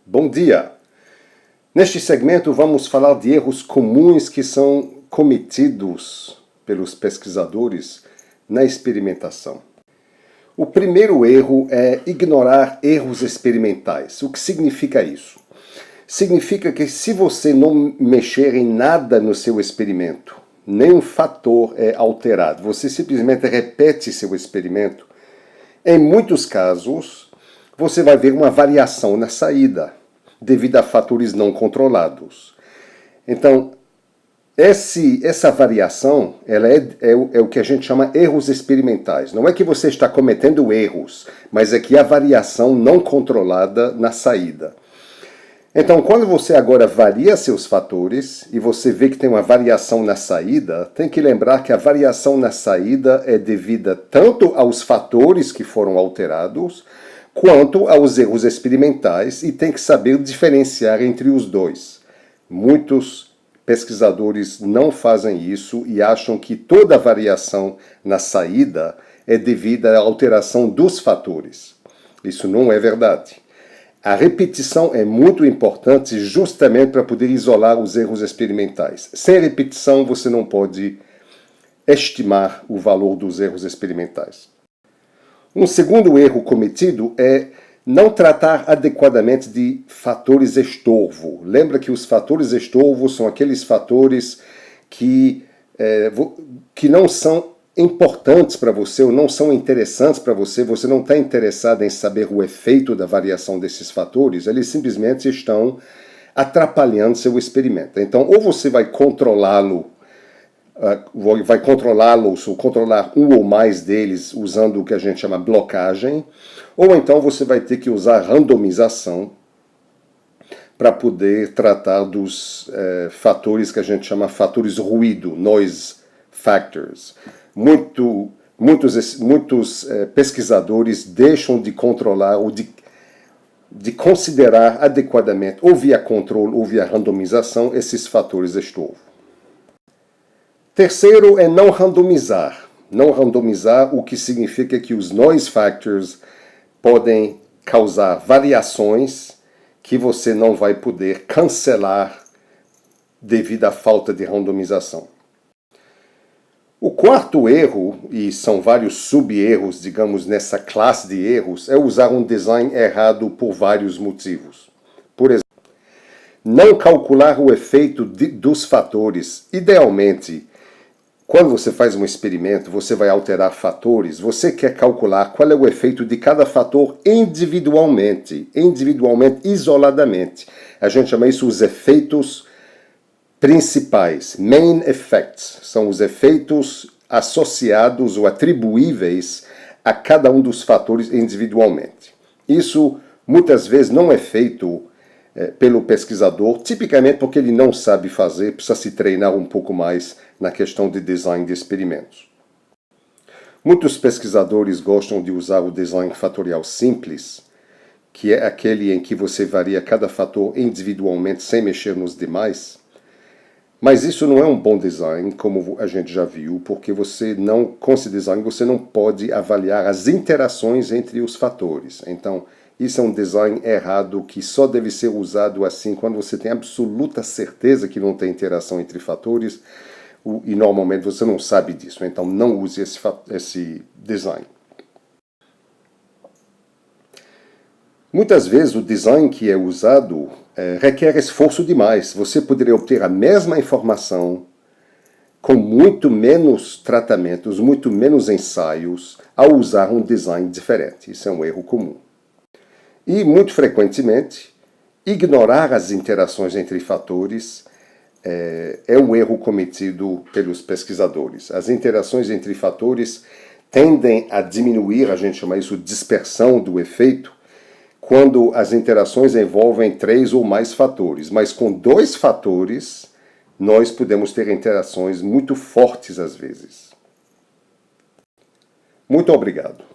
Bom dia! Neste segmento vamos falar de erros comuns que são cometidos pelos pesquisadores na experimentação. O primeiro erro é ignorar erros experimentais. O que significa isso? Significa que se você não mexer em nada no seu experimento, nenhum fator é alterado, você simplesmente repete seu experimento, em muitos casos você vai ver uma variação na saída, devido a fatores não controlados. Então, essa variação ela é o que a gente chama erros experimentais. Não é que você está cometendo erros, mas é que há variação não controlada na saída. Então, quando você agora varia seus fatores e você vê que tem uma variação na saída, tem que lembrar que a variação na saída é devida tanto aos fatores que foram alterados, quanto aos erros experimentais, e tem que saber diferenciar entre os dois. Muitos pesquisadores não fazem isso e acham que toda variação na saída é devida à alteração dos fatores. Isso não é verdade. A repetição é muito importante justamente para poder isolar os erros experimentais. Sem repetição, você não pode estimar o valor dos erros experimentais. Um segundo erro cometido é não tratar adequadamente de fatores estorvo. Lembra que os fatores estorvo são aqueles fatores que não são importantes para você ou não são interessantes para você, você não está interessado em saber o efeito da variação desses fatores, eles simplesmente estão atrapalhando seu experimento. Então, ou você vai controlá-los ou controlar um ou mais deles usando o que a gente chama blocagem, ou então você vai ter que usar randomização para poder tratar dos fatores que a gente chama fatores ruído, noise factors. Muitos pesquisadores deixam de controlar ou de considerar adequadamente, ou via controle ou via randomização, esses fatores estorvo. Terceiro é não randomizar. Não randomizar, o que significa que os noise factors podem causar variações que você não vai poder cancelar devido à falta de randomização. O quarto erro, e são vários sub-erros, digamos, nessa classe de erros, é usar um design errado por vários motivos. Por exemplo, não calcular o efeito dos fatores. Idealmente, quando você faz um experimento, você vai alterar fatores, você quer calcular qual é o efeito de cada fator individualmente, isoladamente. A gente chama isso os efeitos principais, main effects, são os efeitos associados ou atribuíveis a cada um dos fatores individualmente. Isso muitas vezes não é feito pelo pesquisador, tipicamente porque ele não sabe fazer, precisa se treinar um pouco mais na questão de design de experimentos. Muitos pesquisadores gostam de usar o design fatorial simples, que é aquele em que você varia cada fator individualmente sem mexer nos demais. Mas isso não é um bom design, como a gente já viu, porque com esse design você não pode avaliar as interações entre os fatores. Então, isso é um design errado que só deve ser usado assim quando você tem absoluta certeza que não tem interação entre fatores e normalmente você não sabe disso. Então, não use esse design. Muitas vezes o design que é usado requer esforço demais. Você poderia obter a mesma informação com muito menos tratamentos, muito menos ensaios, ao usar um design diferente. Isso é um erro comum. E, muito frequentemente, ignorar as interações entre fatores é um erro cometido pelos pesquisadores. As interações entre fatores tendem a diminuir, a gente chama isso de dispersão do efeito, quando as interações envolvem 3 ou mais fatores. Mas com 2 fatores, nós podemos ter interações muito fortes às vezes. Muito obrigado.